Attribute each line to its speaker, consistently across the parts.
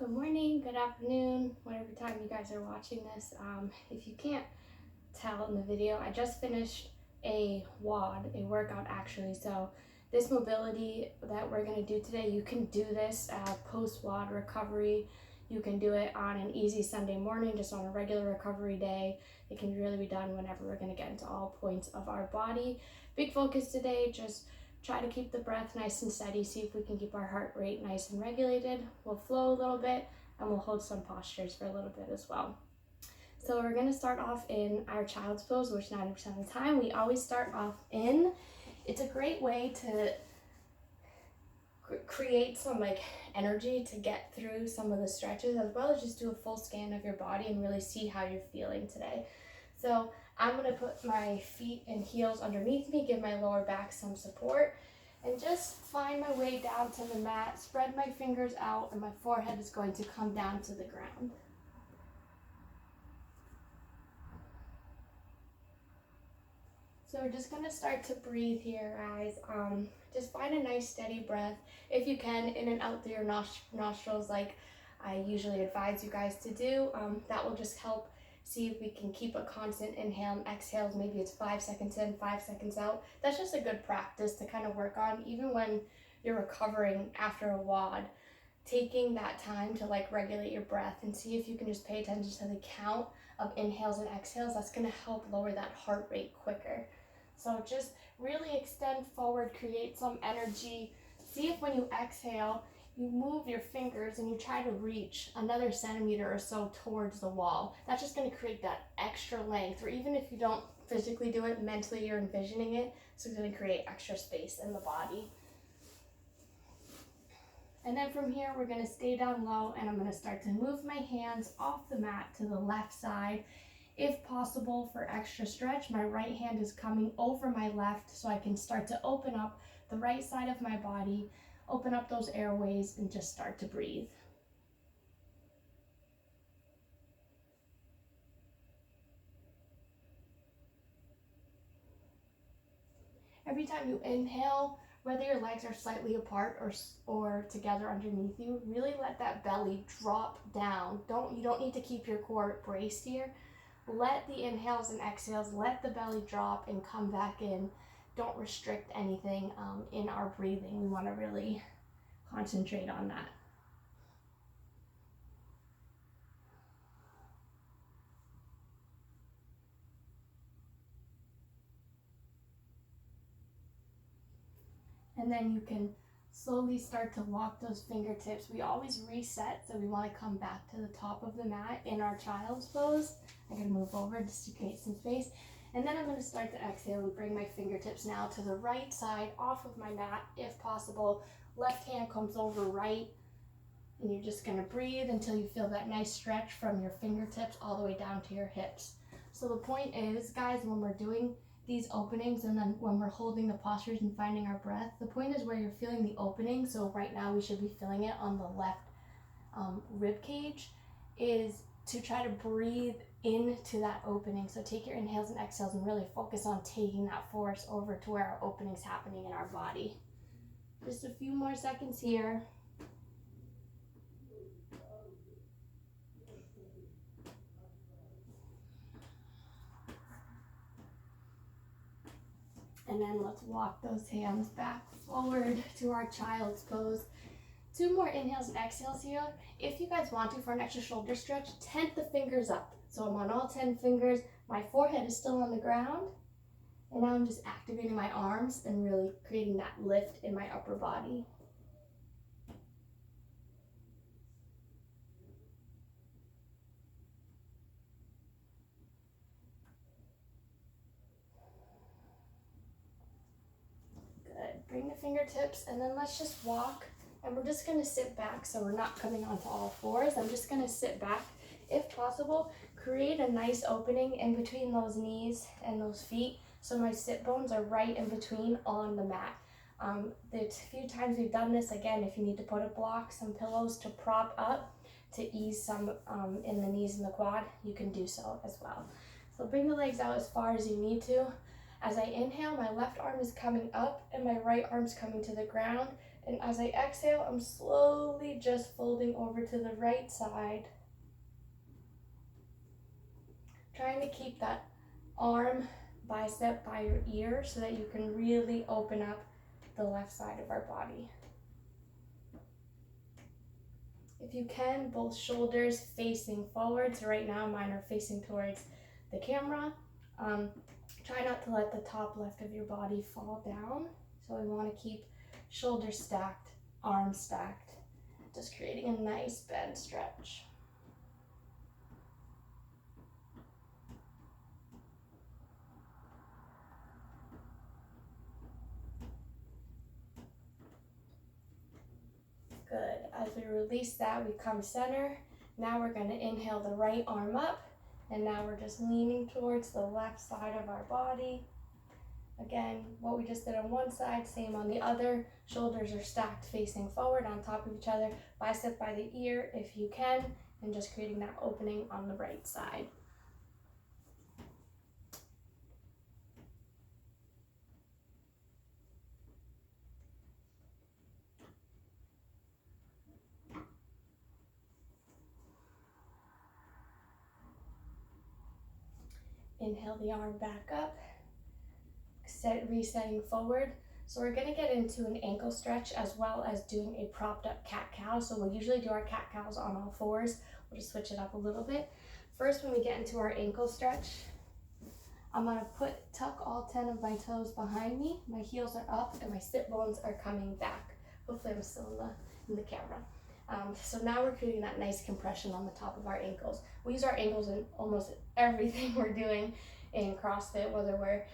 Speaker 1: Good morning, good afternoon, whatever time you guys are watching this. If you can't tell in the video, I just finished a WOD, a workout actually. So this mobility that we're gonna do today, you can do this post-WOD recovery. You can do it on an easy Sunday morning, just on a regular recovery day. It can really be done whenever. We're gonna get into all points of our body. Big focus today, just try to keep the breath nice and steady, see if we can keep our heart rate nice and regulated. We'll flow a little bit and we'll hold some postures for a little bit as well. So we're gonna start off in our child's pose, which 90% of the time we always start off in. It's a great way to create some energy to get through some of the stretches, as well as just do a full scan of your body and really see how you're feeling today. So I'm gonna put my feet and heels underneath me, give my lower back some support, and just find my way down to the mat, spread my fingers out, and my forehead is going to come down to the ground. So we're just gonna start to breathe here, guys. Just find a nice steady breath. If you can, in and out through your nostrils like I usually advise you guys to do. That will just help see if we can keep a constant inhale and exhales. Maybe it's 5 seconds in, 5 seconds out. That's just a good practice to kind of work on, even when you're recovering after a WOD. Taking that time to regulate your breath and see if you can just pay attention to the count of inhales and exhales. That's gonna help lower that heart rate quicker. So just really extend forward, create some energy. See if when you exhale, you move your fingers and you try to reach another centimeter or so towards the wall. That's just gonna create that extra length, or even if you don't physically do it, mentally you're envisioning it, so it's gonna create extra space in the body. And then from here, we're gonna stay down low, and I'm gonna start to move my hands off the mat to the left side. If possible, for extra stretch, my right hand is coming over my left so I can start to open up the right side of my body, open up those airways, and just start to breathe. Every time you inhale, whether your legs are slightly apart or together underneath you, really let that belly drop down. You don't need to keep your core braced here. Let the inhales and exhales, let the belly drop and come back in. Don't restrict anything in our breathing. We want to really concentrate on that. And then you can slowly start to walk those fingertips. We always reset, so we want to come back to the top of the mat in our child's pose. I'm going to move over just to create some space. And then I'm going to start to exhale and bring my fingertips now to the right side off of my mat, if possible. Left hand comes over right, and you're just going to breathe until you feel that nice stretch from your fingertips all the way down to your hips. So the point is, guys, when we're doing these openings and then when we're holding the postures and finding our breath, the point is where you're feeling the opening. So right now we should be feeling it on the left rib cage, is to try to breathe into that opening. So take your inhales and exhales and really focus on taking that force over to where our opening's happening in our body. Just a few more seconds here. And then let's walk those hands back forward to our child's pose. 2 more inhales and exhales here. If you guys want to, for an extra shoulder stretch, tent the fingers up. So I'm on all 10 fingers. My forehead is still on the ground. And now I'm just activating my arms and really creating that lift in my upper body. Good. Bring the fingertips, and then let's just walk. And we're just gonna sit back, so we're not coming onto all fours. I'm just gonna sit back. If possible, create a nice opening in between those knees and those feet, so my sit bones are right in between on the mat. The few times we've done this, again, if you need to put a block, some pillows to prop up, to ease some in the knees and the quad, you can do so as well. So bring the legs out as far as you need to. As I inhale, my left arm is coming up and my right arm's coming to the ground. And as I exhale, I'm slowly just folding over to the right side. Trying to keep that arm bicep by your ear so that you can really open up the left side of our body. If you can, both shoulders facing forward. So right now mine are facing towards the camera. Try not to let the top left of your body fall down. So we want to keep shoulders stacked, arms stacked, just creating a nice bend stretch. Good. As we release that, we come center. Now we're going to inhale the right arm up, and now we're just leaning towards the left side of our body. Again, what we just did on one side, same on the other. Shoulders are stacked facing forward on top of each other, bicep by the ear if you can, and just creating that opening on the right side. Inhale the arm back up, resetting forward. So we're gonna get into an ankle stretch as well as doing a propped up cat-cow. So we'll usually do our cat-cows on all fours. We'll just switch it up a little bit. First, when we get into our ankle stretch, I'm gonna tuck all 10 of my toes behind me. My heels are up and my sit bones are coming back. Hopefully I'm still in the camera. So now we're creating that nice compression on the top of our ankles. We use our ankles in almost everything we're doing in CrossFit, whether we're,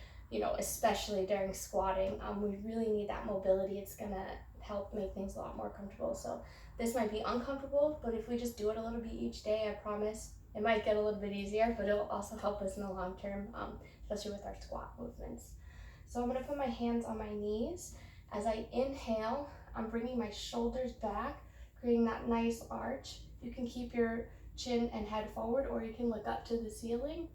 Speaker 1: especially during squatting. We really need that mobility. It's gonna help make things a lot more comfortable. So this might be uncomfortable, but if we just do it a little bit each day, I promise it might get a little bit easier, but it will also help us in the long term, especially with our squat movements. So I'm gonna put my hands on my knees. As I inhale, I'm bringing my shoulders back, creating that nice arch. You can keep your chin and head forward, or you can look up to the ceiling.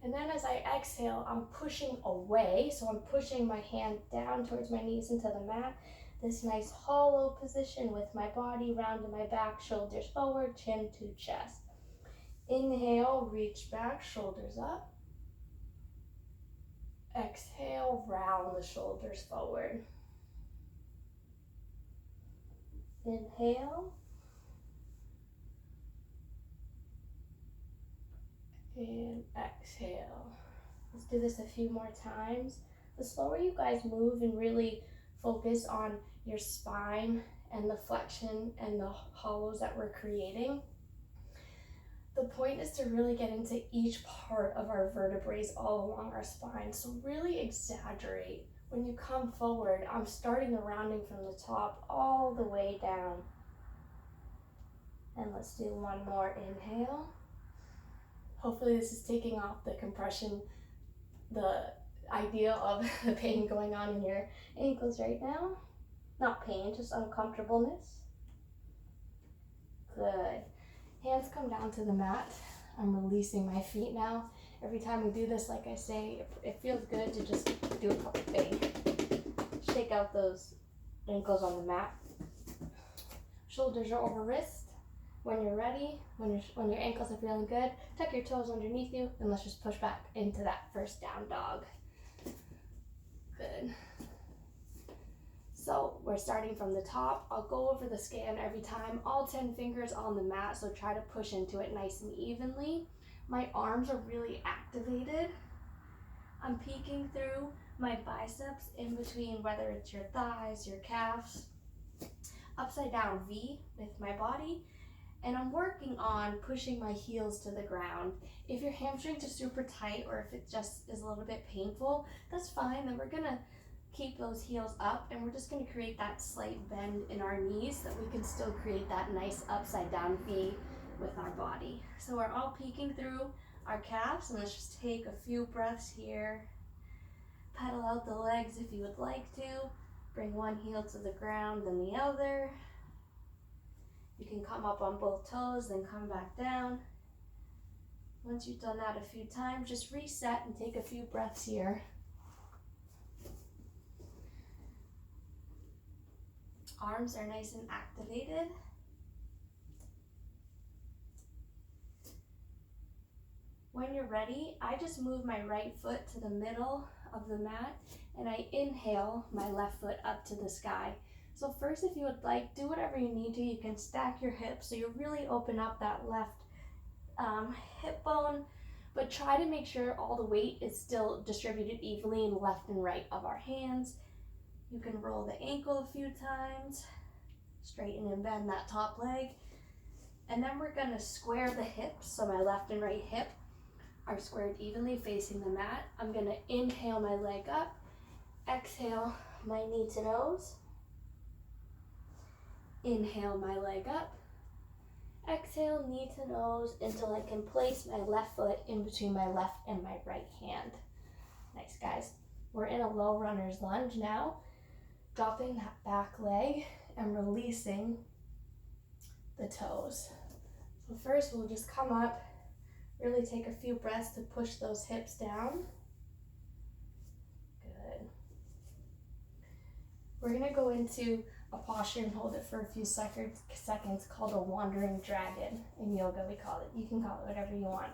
Speaker 1: And then as I exhale, I'm pushing away. So I'm pushing my hand down towards my knees into the mat. This nice hollow position with my body round to my back, shoulders forward, chin to chest. Inhale, reach back, shoulders up. Exhale, round the shoulders forward. Inhale. And exhale. Let's do this a few more times. The slower you guys move and really focus on your spine and the flexion and the hollows that we're creating, the point is to really get into each part of our vertebrae all along our spine. So really exaggerate. When you come forward, I'm starting the rounding from the top all the way down. And let's do one more inhale. Hopefully this is taking off the compression, the idea of the pain going on in your ankles right now. Not pain, just uncomfortableness. Good. Hands come down to the mat. I'm releasing my feet now. Every time we do this, like I say, it feels good to just do a couple things. Shake out those ankles on the mat. Shoulders are over wrists. When you're ready, when your ankles are feeling good, tuck your toes underneath you, and let's just push back into that first down dog. Good. So we're starting from the top. I'll go over the scan every time, all 10 fingers on the mat, so try to push into it nice and evenly. My arms are really activated. I'm peeking through my biceps in between, whether it's your thighs, your calves. Upside down V with my body. And I'm working on pushing my heels to the ground. If your hamstrings are super tight or if it just is a little bit painful, that's fine. Then we're gonna keep those heels up and we're just gonna create that slight bend in our knees so that we can still create that nice upside down V with our body. So we're all peeking through our calves, and let's just take a few breaths here. Pedal out the legs if you would like to. Bring one heel to the ground, then the other. You can come up on both toes, then come back down. Once you've done that a few times, just reset and take a few breaths here. arms are nice and activated. When you're ready, I just move my right foot to the middle of the mat and I inhale my left foot up to the sky. So first, if you would like, do whatever you need to. You can stack your hips so you really open up that left hip bone, but try to make sure all the weight is still distributed evenly in left and right of our hands. You can roll the ankle a few times, straighten and bend that top leg, and then we're gonna square the hips, so my left and right hip are squared evenly facing the mat. I'm gonna inhale my leg up, exhale my knee to nose, inhale my leg up, exhale knee to nose until I can place my left foot in between my left and my right hand. Nice, guys. We're in a low runner's lunge now, dropping that back leg and releasing the toes. So first we'll just come up, really take a few breaths to push those hips down. Good. We're gonna go into a posture and hold it for a few seconds called a wandering dragon. In yoga we call it. You can call it whatever you want.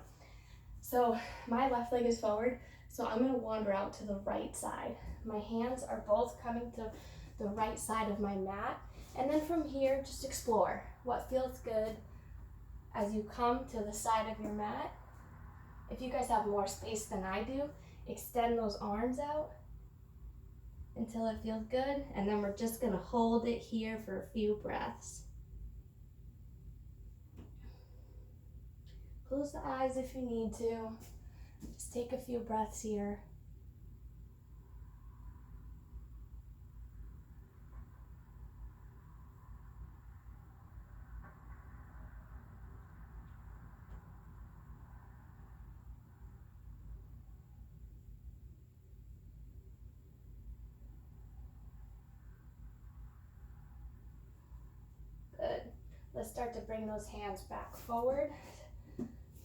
Speaker 1: So my left leg is forward, so I'm gonna wander out to the right side. My hands are both coming to the right side of my mat. And then from here, just explore what feels good as you come to the side of your mat. If you guys have more space than I do, extend those arms out until it feels good, and then we're just gonna hold it here for a few breaths. Close the eyes if you need to. Just take a few breaths here. Good. Let's start to bring those hands back forward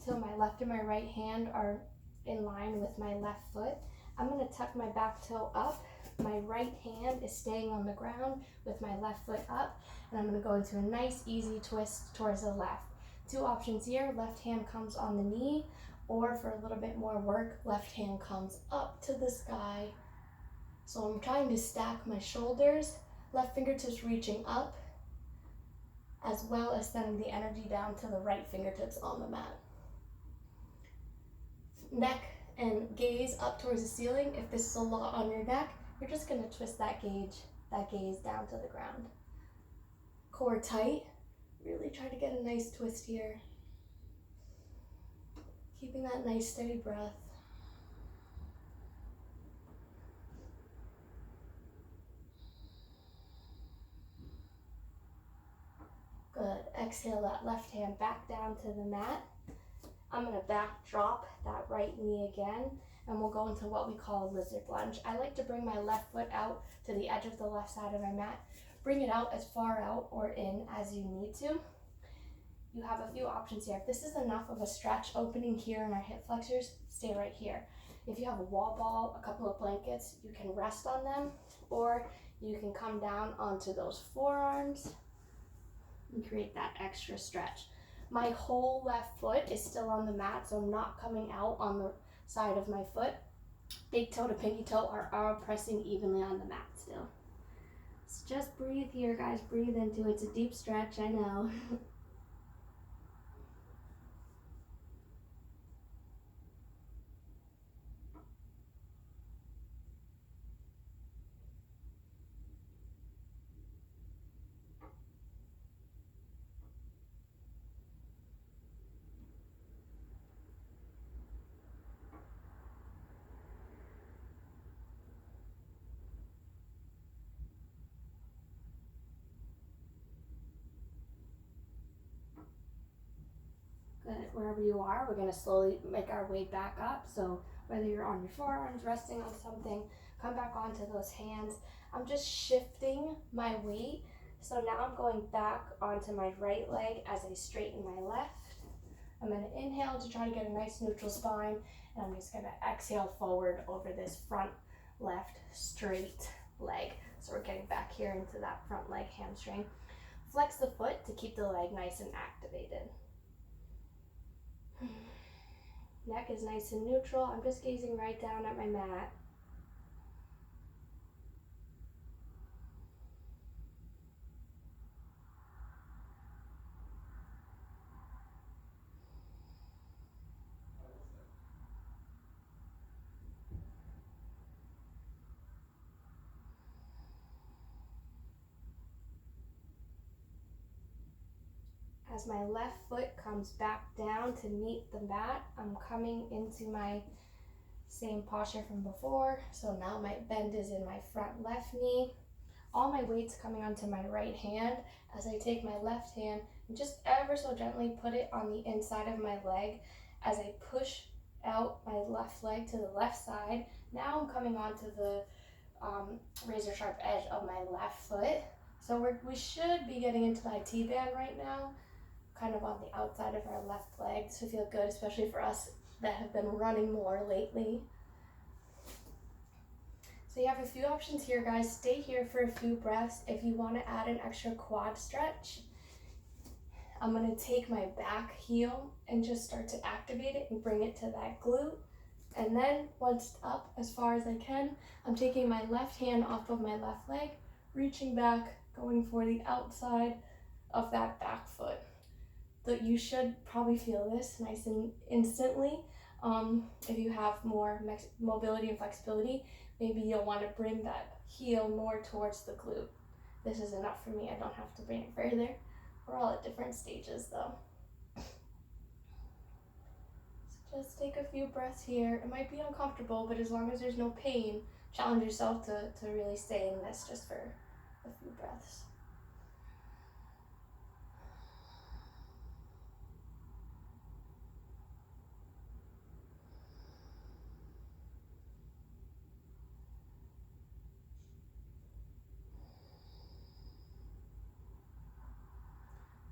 Speaker 1: till my left and my right hand are in line with my left foot. I'm gonna tuck my back toe up. My right hand is staying on the ground with my left foot up, and I'm gonna go into a nice easy twist towards the left. Two options here: left hand comes on the knee, or for a little bit more work, left hand comes up to the sky. So I'm trying to stack my shoulders, left fingertips reaching up, as well as sending the energy down to the right fingertips on the mat. Neck and gaze up towards the ceiling. If this is a lot on your neck, you're just gonna twist that gaze down to the ground. Core tight. Really try to get a nice twist here. Keeping that nice steady breath. Good. Exhale that left hand back down to the mat. I'm gonna back drop that right knee again, and we'll go into what we call a lizard lunge. I like to bring my left foot out to the edge of the left side of my mat. Bring it out as far out or in as you need to. You have a few options here. If this is enough of a stretch opening here in our hip flexors, stay right here. If you have a wall ball, a couple of blankets, you can rest on them, or you can come down onto those forearms and create that extra stretch. My whole left foot is still on the mat, so I'm not coming out on the side of my foot. Big toe to pinky toe are all pressing evenly on the mat still. So just breathe here, guys. Breathe into it. It's a deep stretch, I know. Good. Wherever you are, we're going to slowly make our way back up. So whether you're on your forearms, resting on something, come back onto those hands. I'm just shifting my weight. So now I'm going back onto my right leg as I straighten my left. I'm going to inhale to try to get a nice neutral spine, and I'm just going to exhale forward over this front left straight leg. So we're getting back here into that front leg hamstring. Flex the foot to keep the leg nice and activated. Neck is nice and neutral. I'm just gazing right down at my mat. As my left foot comes back down to meet the mat, I'm coming into my same posture from before. So now my bend is in my front left knee. All my weight's coming onto my right hand as I take my left hand and just ever so gently put it on the inside of my leg as I push out my left leg to the left side. Now I'm coming onto the razor sharp edge of my left foot. So we should be getting into my T-band right now, kind of on the outside of our left leg. This would feel good, especially for us that have been running more lately. So you have a few options here, guys. Stay here for a few breaths. If you want to add an extra quad stretch, I'm going to take my back heel and just start to activate it and bring it to that glute. And then once up as far as I can, I'm taking my left hand off of my left leg, reaching back, going for the outside of that back foot. You should probably feel this nice and instantly. If you have more mobility and flexibility, maybe you'll want to bring that heel more towards the glute. This is enough for me. I don't have to bring it further. We're all at different stages though. So just take a few breaths here. It might be uncomfortable, but as long as there's no pain, challenge yourself to really stay in this just for a few breaths.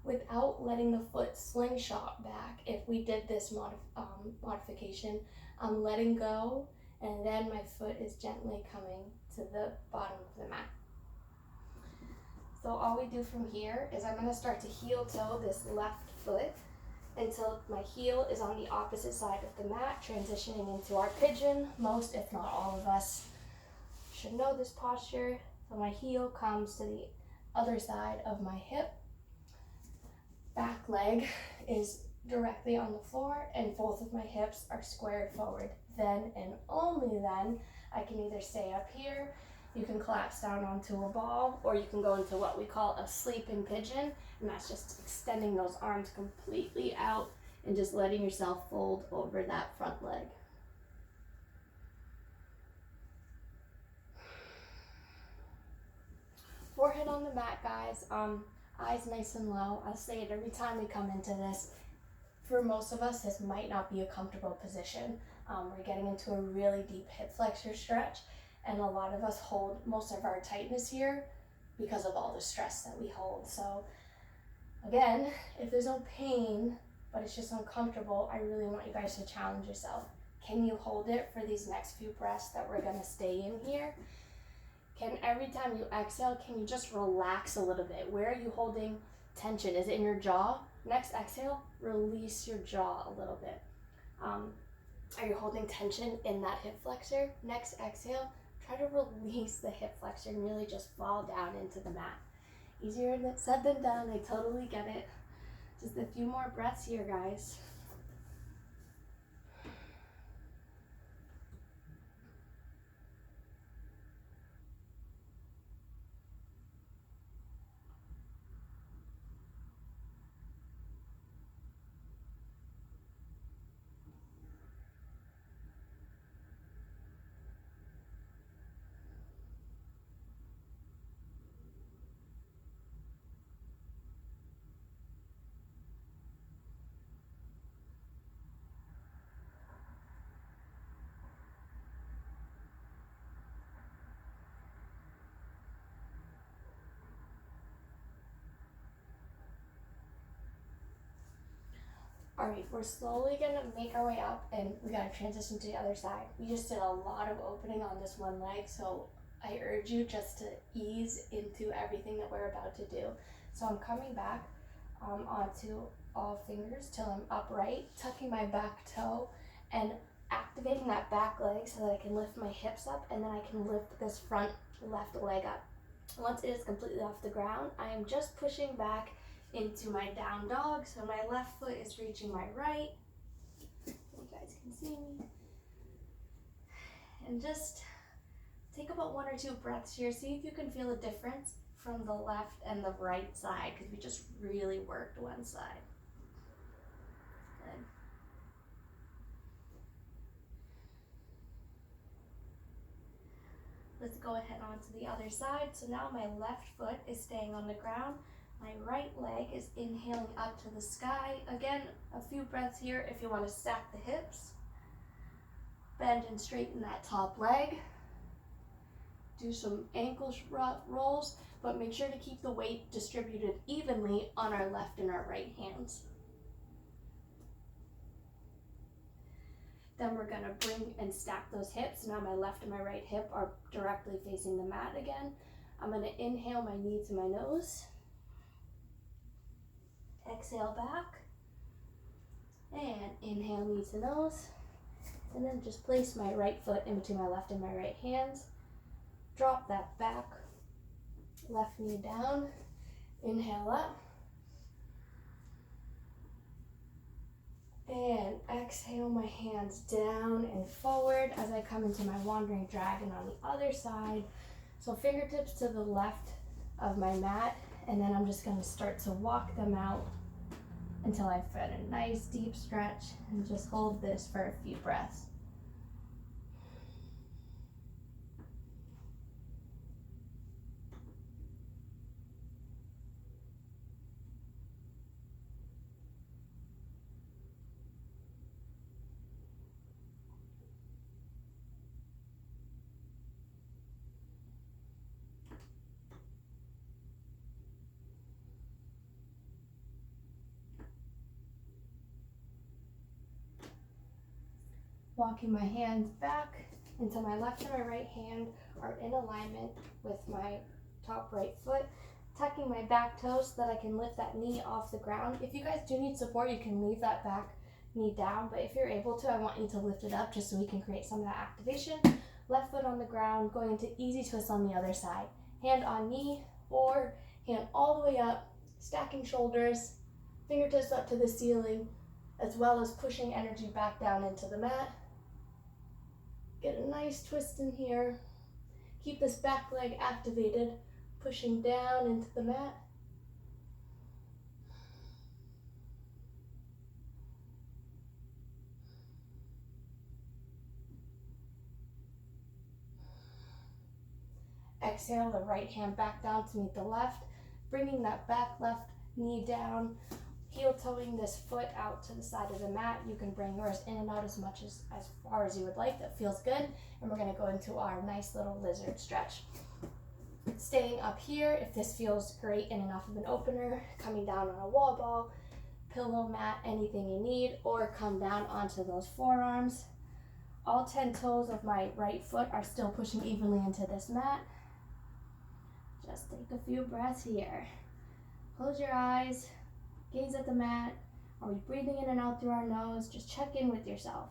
Speaker 1: Without letting the foot slingshot back, if we did this modification, I'm letting go and then my foot is gently coming to the bottom of the mat. So all we do from here is I'm going to start to heel toe this left foot until my heel is on the opposite side of the mat, transitioning into our pigeon. Most, if not all of us, should know this posture. So my heel comes to the other side of my hip. Back leg is directly on the floor and both of my hips are squared forward. Then and only then I can either stay up here, you can collapse down onto a ball, or you can go into what we call a sleeping pigeon, and that's just extending those arms completely out and just letting yourself fold over that front leg. Forehead on the mat, guys. Eyes nice and low. I'll say it every time we come into this. For most of us, this might not be a comfortable position. We're getting into a really deep hip flexor stretch, and a lot of us hold most of our tightness here because of all the stress that we hold. So again, if there's no pain, but it's just uncomfortable, I really want you guys to challenge yourself. Can you hold it for these next few breaths that we're gonna stay in here? Can every time you exhale, can you just relax a little bit? Where are you holding tension? Is it in your jaw? Next exhale, release your jaw a little bit. Are you holding tension in that hip flexor? Next exhale, try to release the hip flexor and really just fall down into the mat. Easier said than done, I totally get it. Just a few more breaths here, guys. All right, we're slowly gonna make our way up and we gotta transition to the other side. We just did a lot of opening on this one leg, so I urge you just to ease into everything that we're about to do. So I'm coming back onto all fingers till I'm upright, tucking my back toe and activating that back leg so that I can lift my hips up, and then I can lift this front left leg up. Once it is completely off the ground, I am just pushing back into my down dog, so my left foot is reaching my right. You guys can see me. And just take about 1 or 2 breaths here. See if you can feel a difference from the left and the right side, because we just really worked one side. Good. Let's go ahead on to the other side. So now my left foot is staying on the ground. My right leg is inhaling up to the sky. Again, a few breaths here if you want to stack the hips. Bend and straighten that top leg. Do some ankle rolls, but make sure to keep the weight distributed evenly on our left and our right hands. Then we're going to bring and stack those hips. Now my left and my right hip are directly facing the mat again. I'm going to inhale my knee to my nose. Exhale back. And inhale knee to nose. And then just place my right foot in between my left and my right hands. Drop that back, left knee down, inhale up, and exhale my hands down and forward as I come into my wandering dragon on the other side. So fingertips to the left of my mat, and then I'm just going to start to walk them out until I've fed a nice deep stretch, and just hold this for a few breaths. Walking my hands back until my left and my right hand are in alignment with my top right foot. Tucking my back toes so that I can lift that knee off the ground. If you guys do need support, you can leave that back knee down, but if you're able to, I want you to lift it up just so we can create some of that activation. Left foot on the ground, going into easy twist on the other side. Hand on knee or hand all the way up, stacking shoulders, fingertips up to the ceiling, as well as pushing energy back down into the mat. Get a nice twist in here. Keep this back leg activated, pushing down into the mat. Exhale the right hand back down to meet the left, bringing that back left knee down, heel toeing this foot out to the side of the mat. You can bring yours in and out as far as you would like. That feels good. And we're going to go into our nice little lizard stretch. Staying up here, if this feels great and enough of an opener, coming down on a wall ball, pillow mat, anything you need, or come down onto those forearms. All 10 toes of my right foot are still pushing evenly into this mat. Just take a few breaths here. Close your eyes, gaze at the mat. Are we breathing in and out through our nose? Just check in with yourself.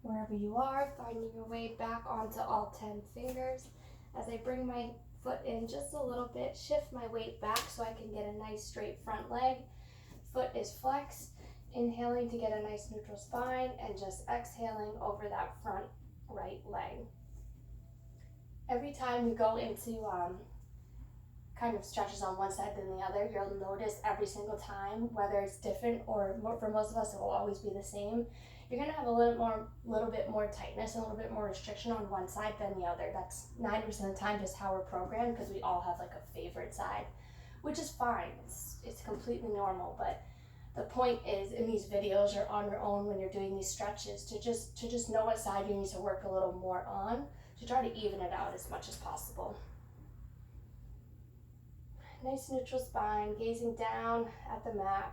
Speaker 1: Wherever you are, finding your way back onto all 10 fingers. As I bring my foot in just a little bit, shift my weight back so I can get a nice straight front leg. Foot is flexed, inhaling to get a nice neutral spine, and just exhaling over that front right leg. Every time we go into kind of stretches on one side than the other, you'll notice every single time, whether it's different or for most of us it will always be the same, you're gonna have a little bit more tightness and a little bit more restriction on one side than the other. That's 90% of the time just how we're programmed, because we all have like a favorite side, which is fine. It's completely normal. But the point is, in these videos or on your own when you're doing these stretches, to just know what side you need to work a little more on, to try to even it out as much as possible. Nice neutral spine, gazing down at the mat.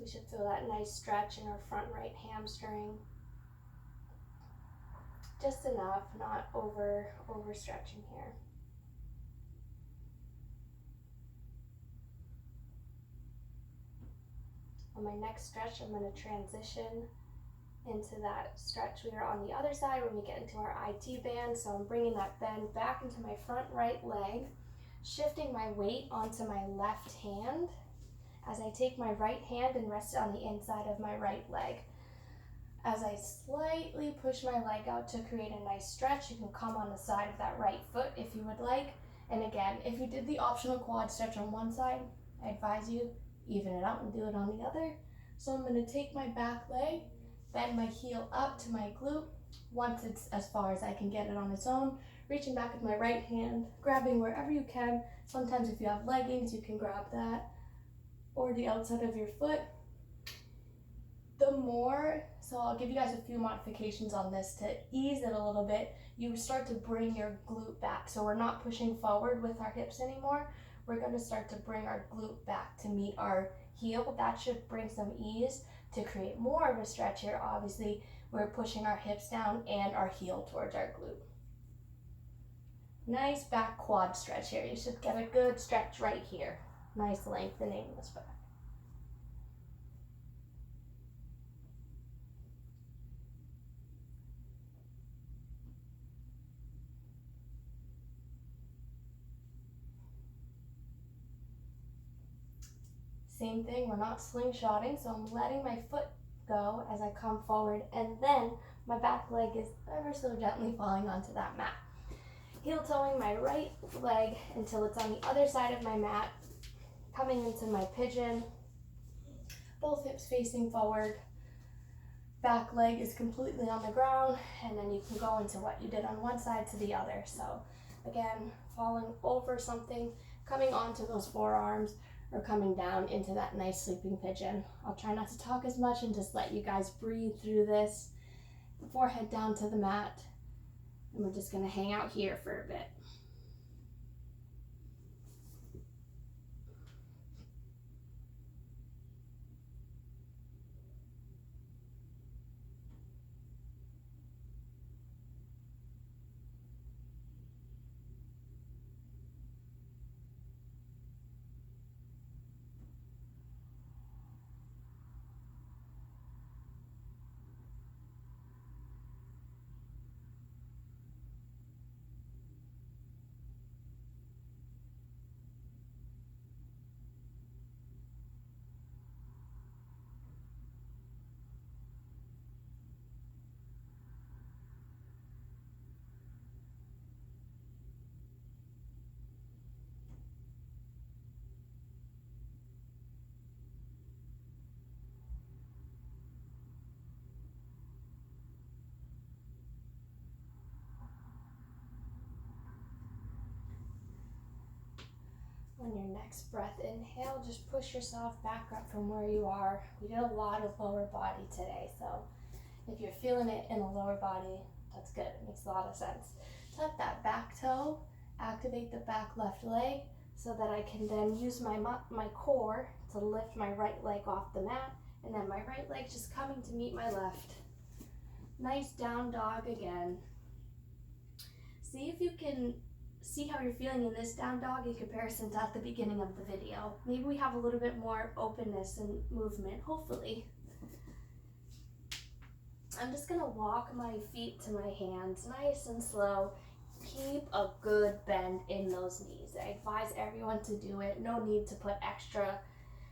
Speaker 1: We should feel that nice stretch in our front right hamstring. Just enough, not overstretching here. On my next stretch, I'm going to transition into that stretch we are on the other side when we get into our IT band. So I'm bringing that bend back into my front right leg, shifting my weight onto my left hand as I take my right hand and rest it on the inside of my right leg. As I slightly push my leg out to create a nice stretch, you can come on the side of that right foot if you would like. And again, if you did the optional quad stretch on one side, I advise you even it out and do it on the other. So I'm going to take my back leg, bend my heel up to my glute. Once it's as far as I can get it on its own, reaching back with my right hand, grabbing wherever you can. Sometimes if you have leggings, you can grab that, or the outside of your foot. So I'll give you guys a few modifications on this to ease it a little bit. You start to bring your glute back. So we're not pushing forward with our hips anymore. We're going to start to bring our glute back to meet our heel. That should bring some ease to create more of a stretch here. Obviously, we're pushing our hips down and our heel towards our glute. Nice back quad stretch here. You should get a good stretch right here. Nice lengthening this back. Same thing, we're not slingshotting, so I'm letting my foot go as I come forward, and then my back leg is ever so gently falling onto that mat. Heel toeing my right leg until it's on the other side of my mat, coming into my pigeon, both hips facing forward, back leg is completely on the ground, and then you can go into what you did on one side to the other. So again, falling over something, coming onto those forearms, or coming down into that nice sleeping pigeon. I'll try not to talk as much and just let you guys breathe through this. Forehead down to the mat, and we're just gonna hang out here for a bit. On your next breath, inhale, just push yourself back up from where you are. We did a lot of lower body today, so if you're feeling it in the lower body, that's good. It makes a lot of sense. Tuck that back toe, activate the back left leg so that I can then use my core to lift my right leg off the mat, and then my right leg just coming to meet my left. Nice down dog again. See if you can see how you're feeling in this down dog in comparison to at the beginning of the video. Maybe we have a little bit more openness and movement, hopefully. I'm just gonna walk my feet to my hands, nice and slow. Keep a good bend in those knees. I advise everyone to do it. No need to put extra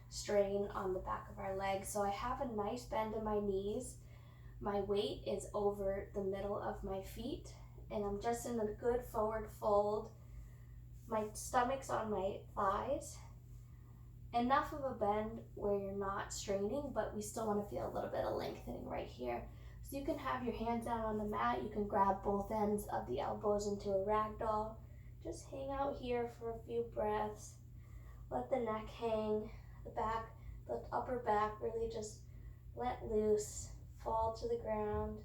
Speaker 1: strain on the back of our legs. So I have a nice bend in my knees. My weight is over the middle of my feet, and I'm just in a good forward fold. My stomach's on my thighs. Enough of a bend where you're not straining, but we still want to feel a little bit of lengthening right here. So you can have your hands down on the mat. You can grab both ends of the elbows into a ragdoll. Just hang out here for a few breaths. Let the neck hang, the back, the upper back really just let loose, fall to the ground.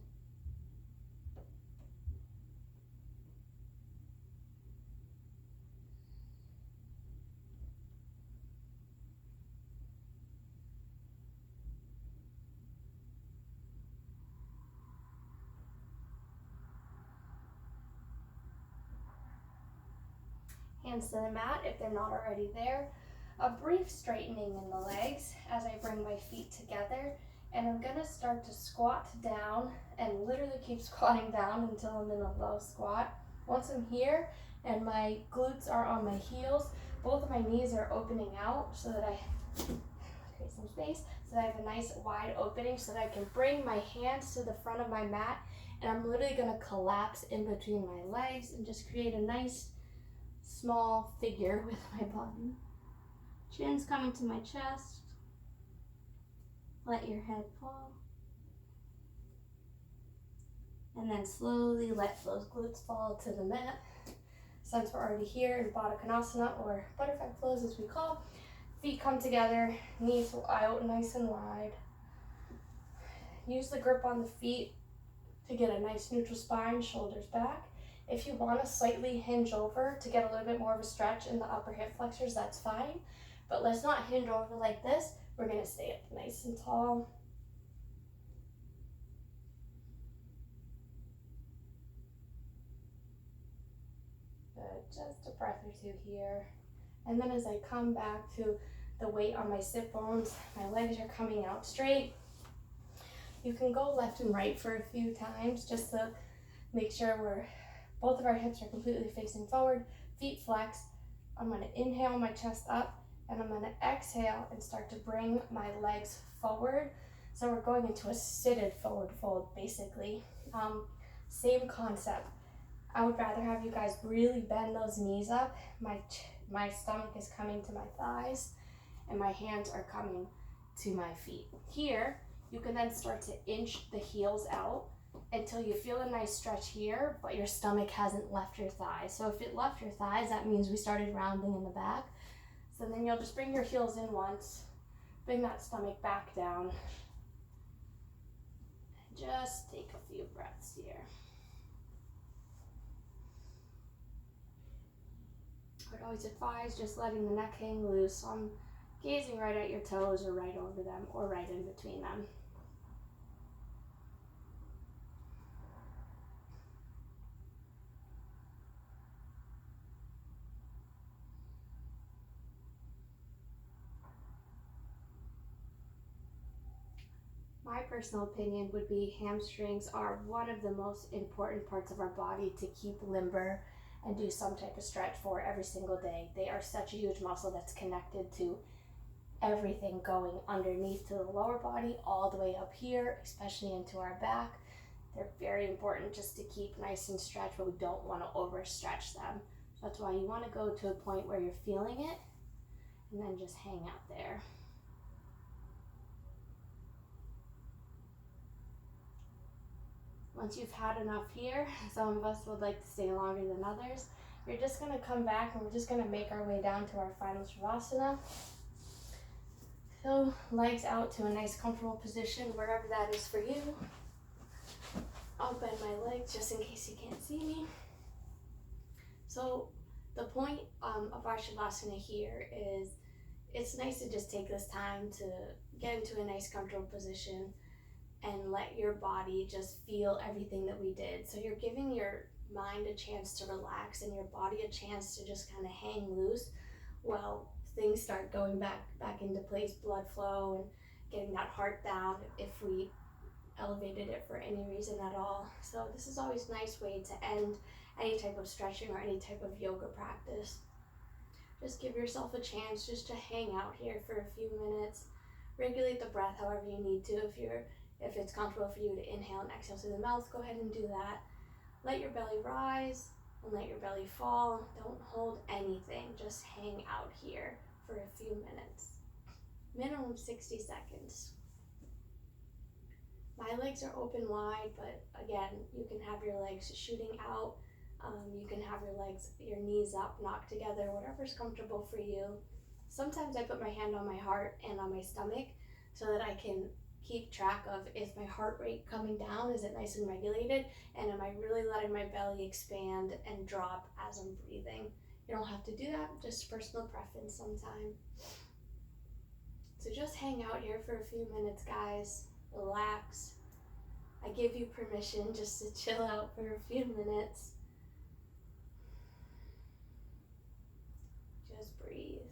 Speaker 1: Hands to the mat if they're not already there. A brief straightening in the legs as I bring my feet together, and I'm gonna start to squat down and literally keep squatting down until I'm in a low squat. Once I'm here and my glutes are on my heels, both of my knees are opening out so that I create some space, so that I have a nice wide opening so that I can bring my hands to the front of my mat, and I'm literally gonna collapse in between my legs and just create a nice small figure with my body. Chin's coming to my chest. Let your head fall. And then slowly let those glutes fall to the mat. Since we're already here in Baddha Konasana, or butterfly pose as we call, feet come together, knees out nice and wide. Use the grip on the feet to get a nice neutral spine, shoulders back. If you want to slightly hinge over to get a little bit more of a stretch in the upper hip flexors, that's fine. But let's not hinge over like this. We're going to stay up nice and tall. Good, just a breath or two here. And then as I come back to the weight on my sit bones, my legs are coming out straight. You can go left and right for a few times just to make sure both of our hips are completely facing forward, feet flex. I'm going to inhale my chest up, and I'm going to exhale and start to bring my legs forward. So we're going into a seated forward fold, basically. Same concept. I would rather have you guys really bend those knees up. My stomach is coming to my thighs, and my hands are coming to my feet. Here, you can then start to inch the heels out until you feel a nice stretch here, but your stomach hasn't left your thighs. So if it left your thighs, that means we started rounding in the back. So then you'll just bring your heels in once, bring that stomach back down. Just take a few breaths here. I would always advise just letting the neck hang loose. So I'm gazing right at your toes or right over them or right in between them. My personal opinion would be hamstrings are one of the most important parts of our body to keep limber and do some type of stretch for every single day. They are such a huge muscle that's connected to everything going underneath to the lower body, all the way up here, especially into our back. They're very important just to keep nice and stretched, but we don't want to overstretch them. So that's why you want to go to a point where you're feeling it and then just hang out there. Once you've had enough here, some of us would like to stay longer than others. You're just going to come back and we're just going to make our way down to our final Shavasana. So legs out to a nice comfortable position wherever that is for you. I'll bend my legs just in case you can't see me. So the point of our Shavasana here is it's nice to just take this time to get into a nice comfortable position and let your body just feel everything that we did. So you're giving your mind a chance to relax and your body a chance to just kind of hang loose while things start going back into place, blood flow and getting that heart down if we elevated it for any reason at all. So this is always a nice way to end any type of stretching or any type of yoga practice. Just give yourself a chance just to hang out here for a few minutes. Regulate the breath however you need to. If it's comfortable for you to inhale and exhale through the mouth, go ahead and do that. Let your belly rise and let your belly fall. Don't hold anything, just hang out here for a few minutes. Minimum 60 seconds. My legs are open wide, but again, you can have your legs shooting out. You can have your knees up, knocked together, whatever's comfortable for you. Sometimes I put my hand on my heart and on my stomach so that I can keep track of, is my heart rate coming down? Is it nice and regulated? And am I really letting my belly expand and drop as I'm breathing? You don't have to do that, just personal preference sometime. So just hang out here for a few minutes, guys. Relax. I give you permission just to chill out for a few minutes. Just breathe.